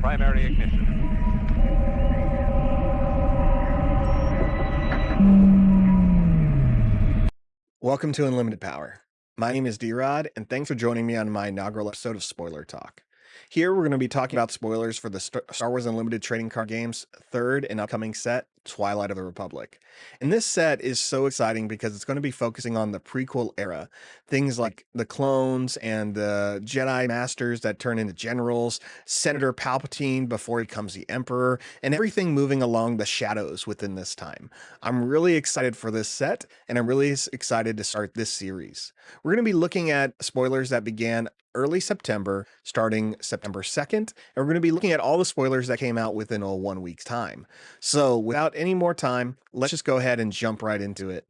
primary ignition. Welcome to Unlimited Power. My name is D-Rod, and thanks for joining me on my inaugural episode of Spoiler Talk. Here we're going to be talking about spoilers for the Star Wars Unlimited trading card game's third and upcoming set, Twilight of the Republic. And this set is so exciting because it's going to be focusing on the prequel era. Things like the clones and the Jedi Masters that turn into generals, Senator Palpatine before he becomes the Emperor, and everything moving along the shadows within this time. I'm really excited for this set, and I'm really excited to start this series. We're going to be looking at spoilers that began early September, starting September 2nd, and we're going to be looking at all the spoilers that came out within a 1 week's time. So without any more time, let's just go ahead and jump right into it.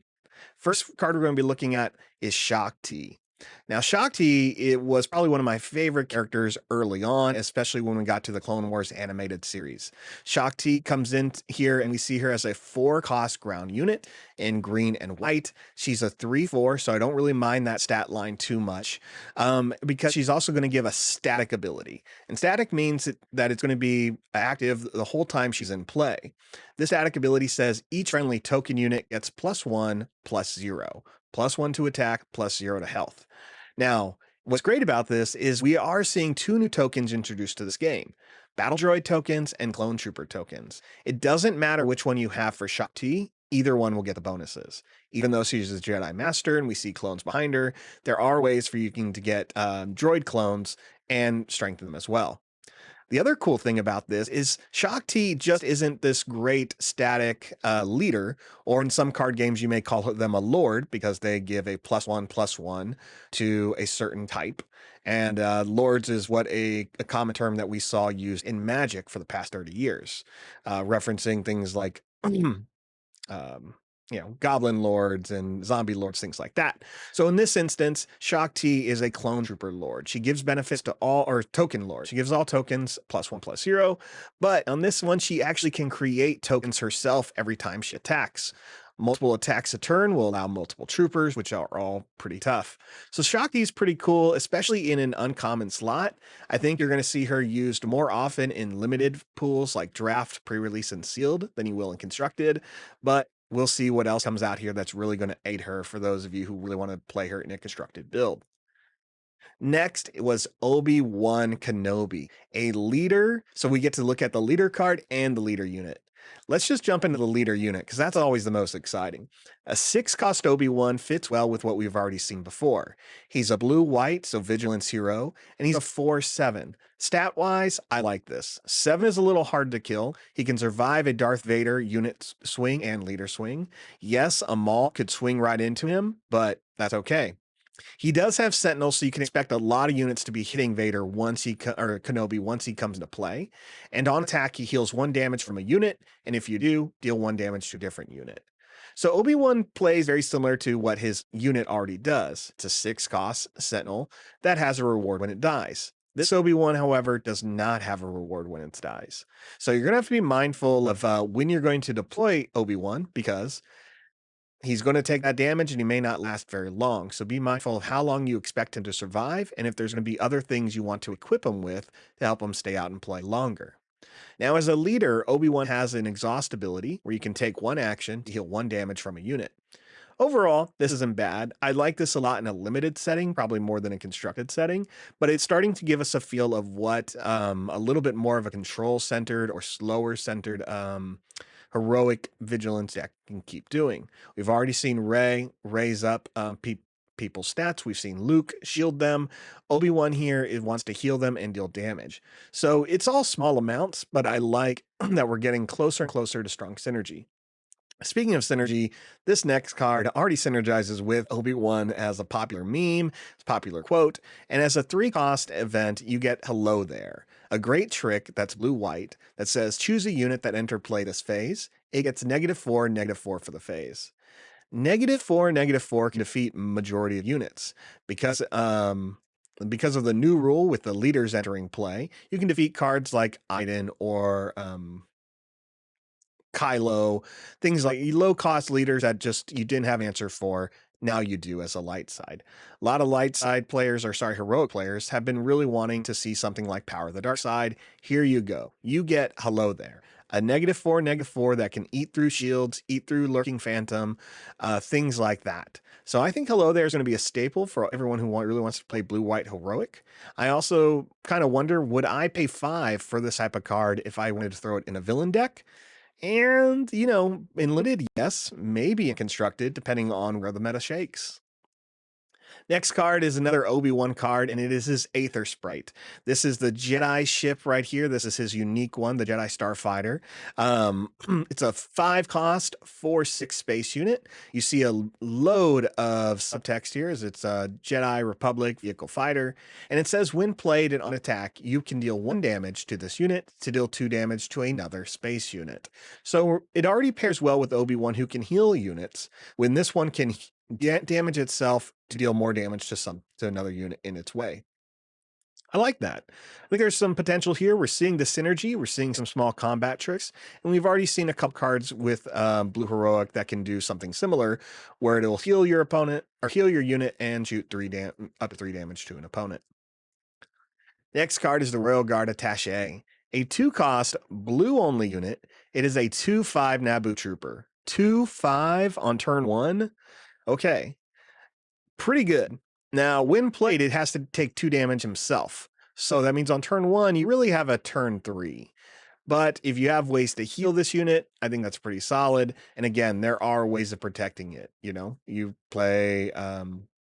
First card we're going to be looking at is Shaak Ti. Now, Shaak Ti, it was probably one of my favorite characters early on, especially when we got to the Clone Wars animated series. Shaak Ti comes in here and we see her as a 4-cost ground unit in green and white. She's a 3/4, so I don't really mind that stat line too much because she's also going to give a static ability. And static means that it's going to be active the whole time she's in play. This static ability says each friendly token unit gets +1, +0. +1 to attack, +0 to health. Now, what's great about this is we are seeing 2 new tokens introduced to this game. Battle Droid tokens and Clone Trooper tokens. It doesn't matter which one you have for Shaak Ti, either one will get the bonuses. Even though she's a Jedi Master and we see clones behind her, there are ways for you to get droid clones and strengthen them as well. The other cool thing about this is Shaak Ti just isn't this great static leader, or in some card games you may call them a lord because they give a +1/+1 to a certain type. And lords is what a common term that we saw used in Magic for the past 30 years, referencing things like goblin lords and zombie lords, things like that. So in this instance, Shaak Ti is a clone trooper lord. She gives benefits to all, or token lords. She gives all tokens +1/+0, but on this one, she actually can create tokens herself every time she attacks. Multiple attacks a turn will allow multiple troopers, which are all pretty tough. So Shaak Ti is pretty cool, especially in an uncommon slot. I think you're going to see her used more often in limited pools like draft, pre-release, and sealed than you will in constructed, but we'll see what else comes out here that's really going to aid her for those of you who really want to play her in a constructed build. Next, it was Obi-Wan Kenobi, a leader. So we get to look at the leader card and the leader unit. Let's just jump into the leader unit because that's always the most exciting. A 6-cost Obi-Wan fits well with what we've already seen before. He's a blue-white, so vigilance hero, and he's a 4/7. Stat-wise, I like this. 7 is a little hard to kill. He can survive a Darth Vader unit swing and leader swing. Yes, a Maul could swing right into him, but that's okay. He does have Sentinel, so you can expect a lot of units to be hitting Vader or Kenobi once he comes into play. And on attack, he heals 1 damage from a unit, and if you do, deal 1 damage to a different unit. So Obi-Wan plays very similar to what his unit already does. It's a 6-cost Sentinel that has a reward when it dies. This Obi-Wan, however, does not have a reward when it dies. So you're going to have to be mindful of when you're going to deploy Obi-Wan, because he's going to take that damage and he may not last very long. So be mindful of how long you expect him to survive and if there's going to be other things you want to equip him with to help him stay out and play longer. Now, as a leader, Obi-Wan has an exhaust ability where you can take 1 action to heal 1 damage from a unit. Overall, this isn't bad. I like this a lot in a limited setting, probably more than a constructed setting, but it's starting to give us a feel of what a little bit more of a control-centered or slower-centered heroic vigilance deck can keep doing. We've already seen Rey raise up people's stats. We've seen Luke shield them. Obi-Wan here wants to heal them and deal damage. So it's all small amounts, but I like that we're getting closer and closer to strong synergy. Speaking of synergy, this next card already synergizes with Obi-Wan as a popular meme, popular quote, and as a 3-cost event, you get Hello There, a great trick that's blue-white that says choose a unit that entered play this phase. It gets -4, -4 for the phase. -4, -4 can defeat majority of units because of the new rule with the leaders entering play. You can defeat cards like Iden or Kylo, things like low-cost leaders that just you didn't have an answer for. Now you do as a light side. A lot of light side players, or sorry, heroic players, have been really wanting to see something like Power of the Dark Side. Here you go. You get Hello There. A -4/-4 that can eat through shields, eat through Lurking Phantom, things like that. So I think Hello There is going to be a staple for everyone who really wants to play blue-white heroic. I also kind of wonder, would I pay 5 for this type of card if I wanted to throw it in a villain deck? And, in limited, yes, maybe in constructed, depending on where the meta shakes. Next card is another Obi-Wan card, and it is his Aether Sprite. This is the Jedi ship right here. This is his unique one, the Jedi Starfighter. It's a 5 cost, 4/6 space unit. You see a load of subtext here as it's a Jedi Republic vehicle fighter. And it says when played and on attack, you can deal 1 damage to this unit to deal 2 damage to another space unit. So it already pairs well with Obi-Wan, who can heal units, when this one can damage itself to deal more damage to another unit in its way. I like that. I think there's some potential here. We're seeing the synergy. We're seeing some small combat tricks, and we've already seen a couple cards with Blue Heroic that can do something similar, where it'll heal your opponent or heal your unit and shoot up to 3 damage to an opponent. Next card is the Royal Guard Attaché, a 2-cost blue-only unit. It is a 2/5 Naboo Trooper. 2/5 on turn 1. Okay, pretty good. Now, when played, it has to take 2 damage himself. So that means on turn 1, you really have a turn 3. But if you have ways to heal this unit, I think that's pretty solid. And again, there are ways of protecting it. You play,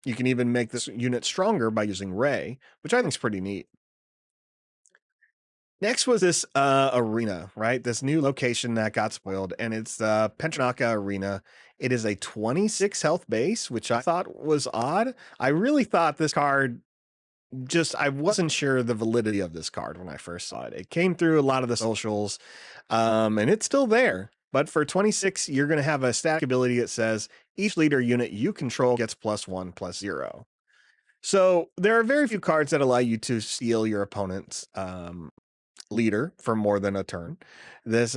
you can even make this unit stronger by using Ray, which I think is pretty neat. Next was this arena, right? This new location that got spoiled, and it's the Pentranaka Arena. It is a 26 health base, which I thought was odd. I really thought this card, I wasn't sure the validity of this card when I first saw it. It came through a lot of the socials, and it's still there. But for 26, you're going to have a static ability that says each leader unit you control gets +1/+0. So there are very few cards that allow you to steal your opponent's leader for more than a turn. This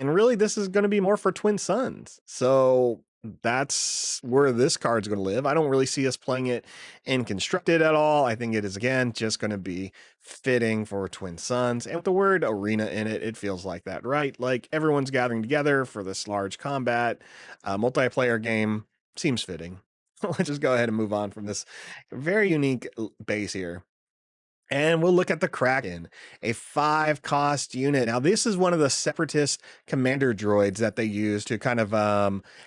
and really this is going to be more for Twin Suns. So that's where this card's going to live. I don't really see us playing it in constructed at all. I think it is again just going to be fitting for Twin Suns, and with the word arena in it, it feels like that, right? Like everyone's gathering together for this large combat multiplayer game. Seems fitting. Let's just go ahead and move on from this very unique base here. And we'll look at the Kraken, a 5-cost unit. Now, this is one of the separatist commander droids that they use to kind of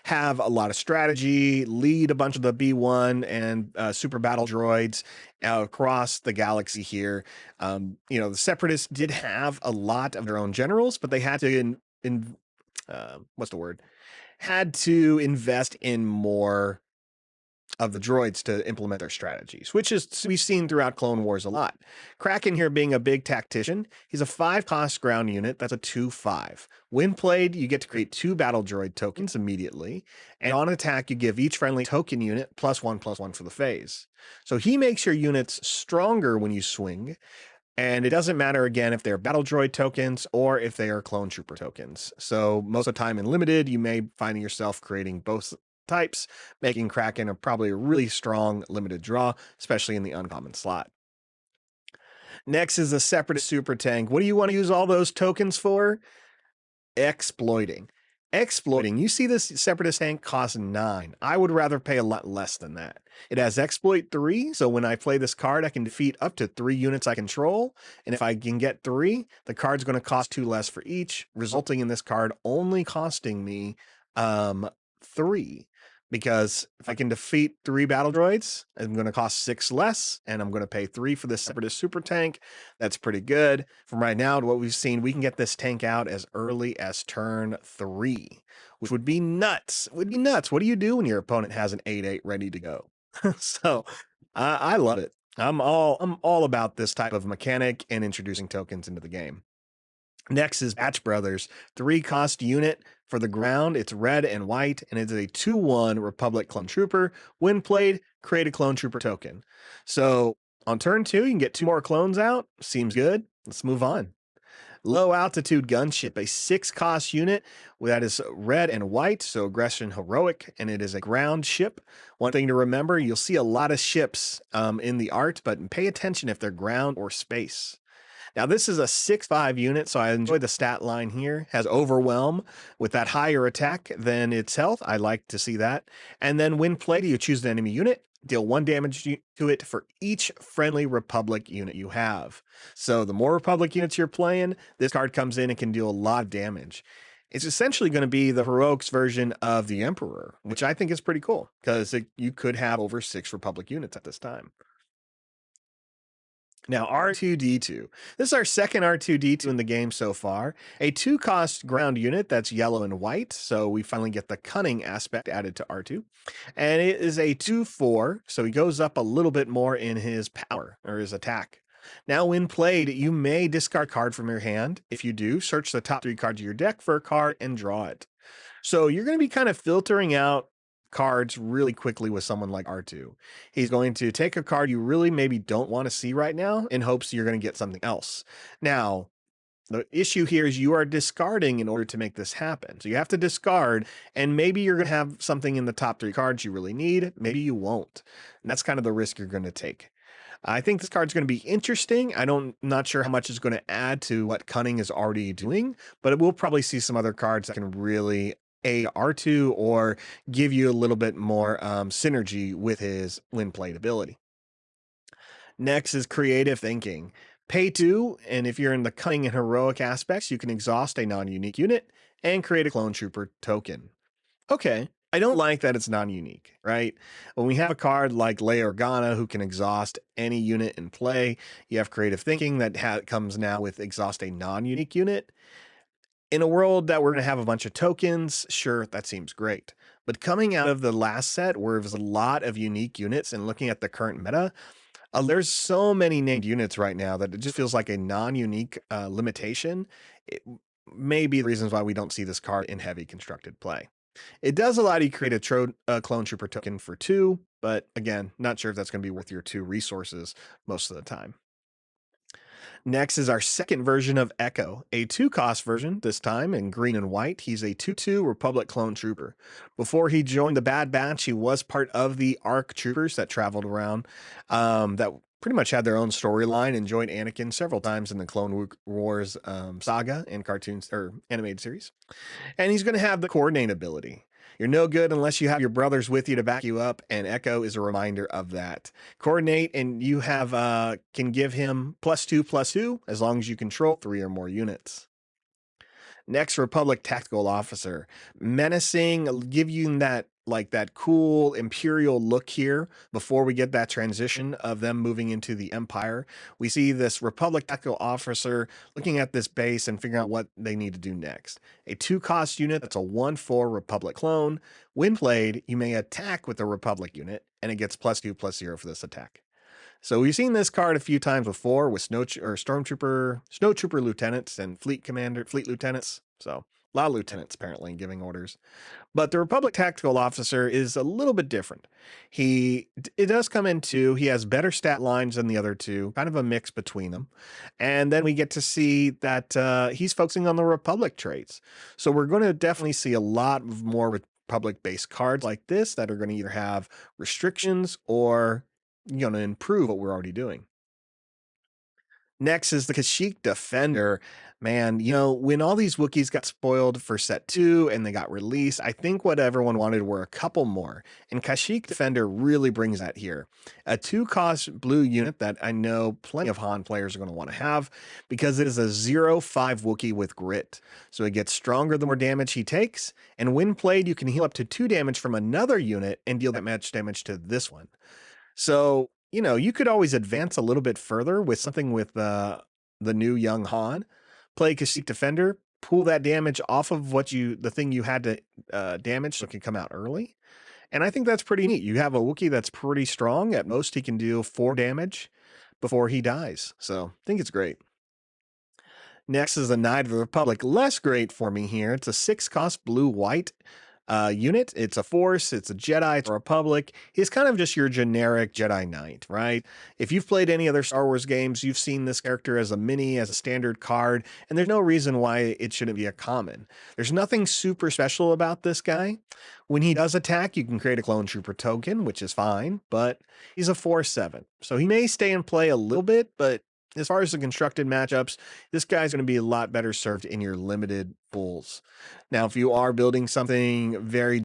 have a lot of strategy, lead a bunch of the B1 and super battle droids across the galaxy here. The separatists did have a lot of their own generals, but they had to, had to invest in more of the droids to implement their strategies, which is we've seen throughout Clone Wars a lot. Kraken here being a big tactician, he's a 5-cost ground unit. That's a 2/5. When played, you get to create 2 battle droid tokens immediately, and on attack, you give each friendly token unit +1/+1 for the phase. So he makes your units stronger when you swing, and it doesn't matter again if they're battle droid tokens or if they are clone trooper tokens. So most of the time in limited, you may find yourself creating both types, making Kraken probably a really strong limited draw, especially in the uncommon slot. Next is the Separatist Super Tank. What do you want to use all those tokens for? Exploiting. You see this Separatist tank costs 9. I would rather pay a lot less than that. It has Exploit 3, so when I play this card, I can defeat up to 3 units I control, and if I can get 3, the card's going to cost 2 less for each, resulting in this card only costing me 3. Because if I can defeat 3 battle droids, I'm going to cost 6 less, and I'm going to pay 3 for this Separatist Super Tank. That's pretty good. From right now to what we've seen, we can get this tank out as early as turn 3, which would be nuts. What do you do when your opponent has an 8/8 ready to go? So I love it. I'm all about this type of mechanic and introducing tokens into the game. Next is Batch Brothers, 3-cost unit for the ground. It's red and white, and it's a 2/1 Republic Clone Trooper. When played, create a Clone Trooper token. So on turn 2, you can get 2 more clones out. Seems good. Let's move on. Low altitude gunship, a 6-cost unit that is red and white, so aggression heroic, and it is a ground ship. One thing to remember, you'll see a lot of ships in the art, but pay attention if they're ground or space. Now, this is a 6-5 unit, so I enjoy the stat line here. Has overwhelm with that higher attack than its health. I like to see that. And then when played, you choose an enemy unit, deal 1 damage to it for each friendly Republic unit you have. So the more Republic units you're playing, this card comes in and can deal a lot of damage. It's essentially going to be the heroics version of the Emperor, which I think is pretty cool because you could have over 6 Republic units at this time. Now, R2D2. This is our second R2D2 in the game so far. A 2-cost ground unit that's yellow and white, so we finally get the cunning aspect added to R2. And it is a 2/4, so he goes up a little bit more in his power, or his attack. Now, when played, you may discard a card from your hand. If you do, search the top 3 cards of your deck for a card and draw it. So you're going to be kind of filtering out cards really quickly with someone like R2. He's going to take a card you really maybe don't want to see right now in hopes you're going to get something else. Now, the issue here is you are discarding in order to make this happen. So you have to discard, and maybe you're going to have something in the top 3 cards you really need. Maybe you won't. And that's kind of the risk you're going to take. I think this card's going to be interesting. Not sure how much it's going to add to what Cunning is already doing, but we'll probably see some other cards that can really R2 or give you a little bit more synergy with his when played ability. Next is creative thinking. Pay 2, and if you're in the cunning and heroic aspects, you can exhaust a non-unique unit and create a clone trooper token. Okay, I don't like that it's non-unique, right? When we have a card like Leia Organa who can exhaust any unit in play, you have creative thinking that comes now with exhaust a non-unique unit. In a world that we're going to have a bunch of tokens, sure, that seems great. But coming out of the last set where there's a lot of unique units and looking at the current meta, there's so many named units right now that it just feels like a non-unique limitation. It may be the reasons why we don't see this card in heavy constructed play. It does allow you to create a clone trooper token for 2, but again, not sure if that's going to be worth your 2 resources most of the time. Next is our second version of Echo, a 2-cost version, this time in green and white. He's a 2/2 Republic clone trooper. Before he joined the Bad Batch, he was part of the ARC troopers that traveled around, that pretty much had their own storyline and joined Anakin several times in the Clone Wars saga and cartoons or animated series. And he's going to have the coordinate ability. You're no good unless you have your brothers with you to back you up, and Echo is a reminder of that. Coordinate, and you have can give him +2/+2 as long as you control 3 or more units. Next, Republic Tactical Officer. Menacing, give you that cool Imperial look here before we get that transition of them moving into the Empire. We see this Republic Tactical Officer looking at this base and figuring out what they need to do next. A 2-cost unit that's a 1/4 Republic clone. When played, you may attack with a Republic unit, and it gets +2/+0 for this attack. So we've seen this card a few times before with Snowtrooper lieutenants and fleet lieutenants. So a lot of lieutenants apparently giving orders. But the Republic Tactical Officer is a little bit different. It does come in 2. He has better stat lines than the other 2, kind of a mix between them. And then we get to see that he's focusing on the Republic traits. So we're going to definitely see a lot more Republic-based cards like this that are going to either have restrictions or going to improve what we're already doing. Next is the Kashyyyk Defender. Man, when all these Wookiees got spoiled for set 2 and they got released, I think what everyone wanted were a couple more. And Kashyyyk Defender really brings that here. A 2-cost blue unit that I know plenty of Han players are going to want to have because it is a 0/5 Wookiee with grit. So it gets stronger the more damage he takes. And when played, you can heal up to 2 damage from another unit and deal that much damage to this one. So, you could always advance a little bit further with something with the new young Han. Play Kashyyyk Defender, pull that damage off of the thing you had to damage so it can come out early. And I think that's pretty neat. You have a Wookiee that's pretty strong. At most, he can do 4 damage before he dies. So I think it's great. Next is the Knight of the Republic. Less great for me here. It's a 6-cost blue-white unit. It's a Force, it's a Jedi, it's a Republic. He's kind of just your generic Jedi Knight, right? If you've played any other Star Wars games, you've seen this character as a mini, as a standard card, and there's no reason why it shouldn't be a common. There's nothing super special about this guy. When he does attack, you can create a clone trooper token, which is fine, but he's a 4/7. So he may stay in play a little bit, but as far as the constructed matchups, this guy's going to be a lot better served in your limited pools. Now, if you are building something very